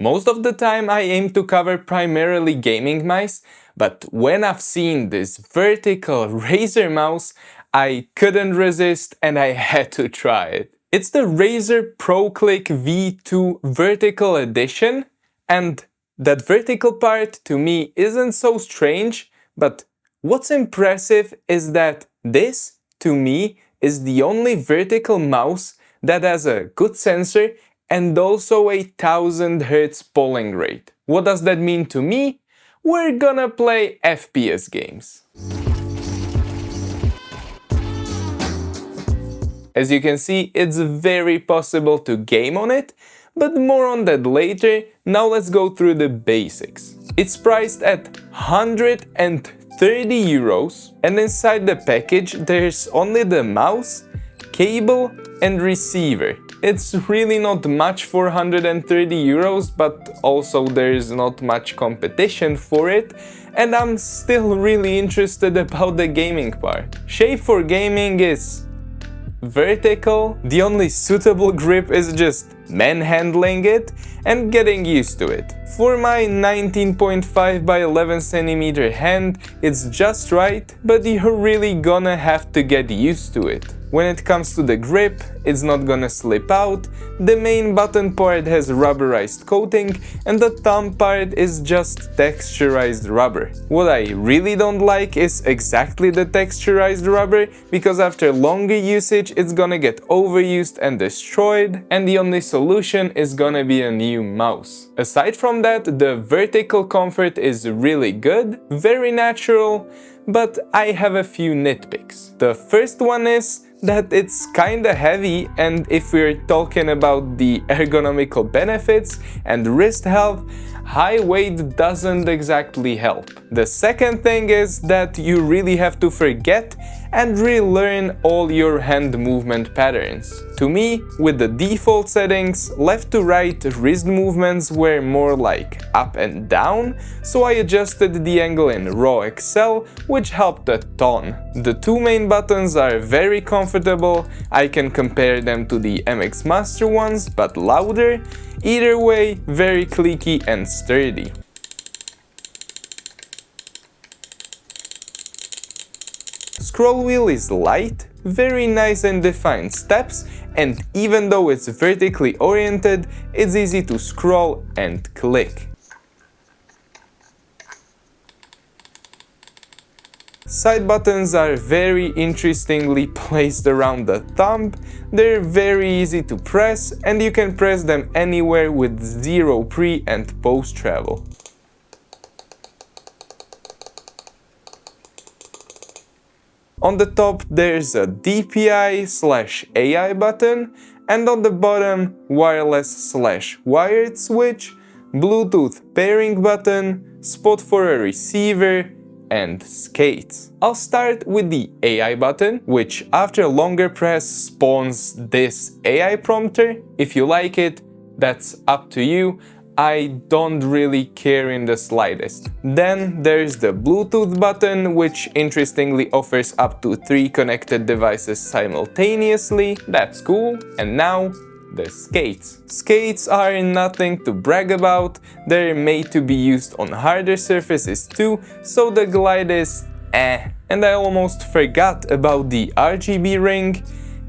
Most of the time I aim to cover primarily gaming mice, but when I've seen this vertical Razer mouse, I couldn't resist and I had to try it. It's the Razer Pro Click V2 Vertical Edition, and that vertical part to me isn't so strange, but what's impressive is that this, to me, is the only vertical mouse that has a good sensor and also a 1000 Hz polling rate. What does that mean to me? We're gonna play FPS games. As you can see, it's very possible to game on it, but more on that later. Now let's go through the basics. It's priced at 130 euros, and inside the package there's only the mouse, cable and receiver. It's really not much for 130 euros, but also there's not much competition for it, and I'm still really interested about the gaming part. Shape for gaming is vertical, the only suitable grip is just manhandling it and getting used to it. For my 19.5 by 11 cm hand, it's just right, but you're really gonna have to get used to it. When it comes to the grip, it's not gonna slip out, the main button part has rubberized coating and the thumb part is just texturized rubber. What I really don't like is exactly the texturized rubber, because after longer usage it's gonna get overused and destroyed, and the only solution is gonna be a new mouse. Aside from that, the vertical comfort is really good, very natural, but I have a few nitpicks. The first one is that it's kinda heavy, and if we're talking about the ergonomical benefits and wrist health, high weight doesn't exactly help. The second thing is that you really have to forget and relearn all your hand movement patterns. To me, with the default settings, left to right wrist movements were more like up and down, so I adjusted the angle in Raw Excel, which helped a ton. The two main buttons are very comfortable, I can compare them to the MX Master ones, but louder. Either way, very clicky and sturdy. Scroll wheel is light, very nice and defined steps, and even though it's vertically oriented, it's easy to scroll and click. Side buttons are very interestingly placed around the thumb, they're very easy to press and you can press them anywhere with zero pre and post travel. On the top there's a DPI/AI button, and on the bottom wireless/wired switch, Bluetooth pairing button, spot for a receiver, and skates. I'll start with the AI button, which after a longer press spawns this AI prompter. If you like it, that's up to you. I don't really care in the slightest. Then there's the Bluetooth button, which interestingly offers up to 3 connected devices simultaneously. That's cool. And now the skates. Skates are nothing to brag about, they're made to be used on harder surfaces too, so the glide is eh. And I almost forgot about the RGB ring.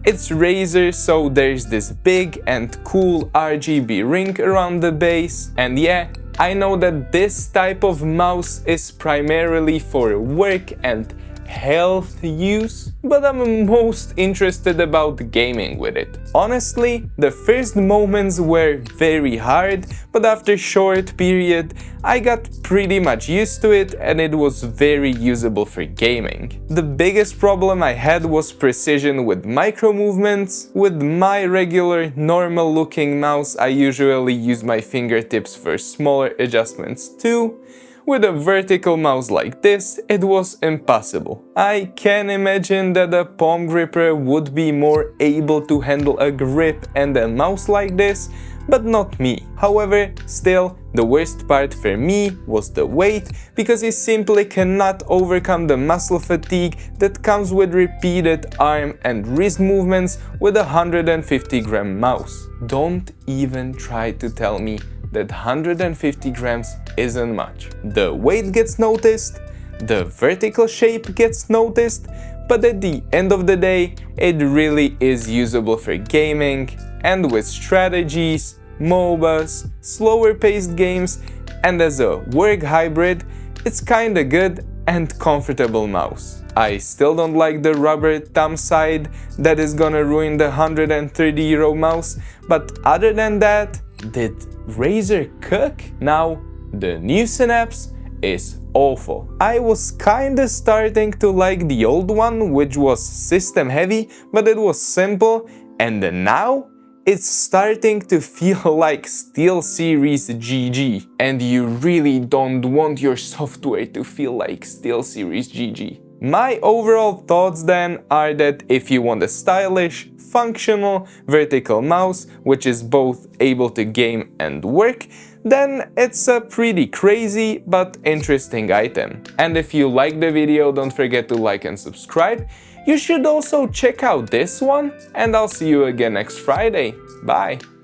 It's Razer, so there's this big and cool RGB ring around the base. And yeah, I know that this type of mouse is primarily for work and health use, but I'm most interested about gaming with it. Honestly, the first moments were very hard, but after a short period, I got pretty much used to it and it was very usable for gaming. The biggest problem I had was precision with micro movements. With my regular, normal looking mouse, I usually use my fingertips for smaller adjustments too. With a vertical mouse like this, it was impossible. I can imagine that a palm gripper would be more able to handle a grip and a mouse like this, but not me. However, still, the worst part for me was the weight, because you simply cannot overcome the muscle fatigue that comes with repeated arm and wrist movements with a 150-gram mouse. Don't even try to tell me that 150 grams isn't much. The weight gets noticed, the vertical shape gets noticed, but at the end of the day, it really is usable for gaming and with strategies, MOBAs, slower paced games, and as a work hybrid, it's kinda good and comfortable mouse. I still don't like the rubber thumb side that is gonna ruin the €130 mouse, but other than that, did Razer cook? Now, the new Synapse is awful. I was kinda starting to like the old one, which was system heavy, but it was simple, and now it's starting to feel like SteelSeries GG. And you really don't want your software to feel like SteelSeries GG. My overall thoughts then are that if you want a stylish, functional, vertical mouse, which is both able to game and work, then it's a pretty crazy but interesting item. And if you like the video, don't forget to like and subscribe. You should also check out this one, and I'll see you again next Friday. Bye!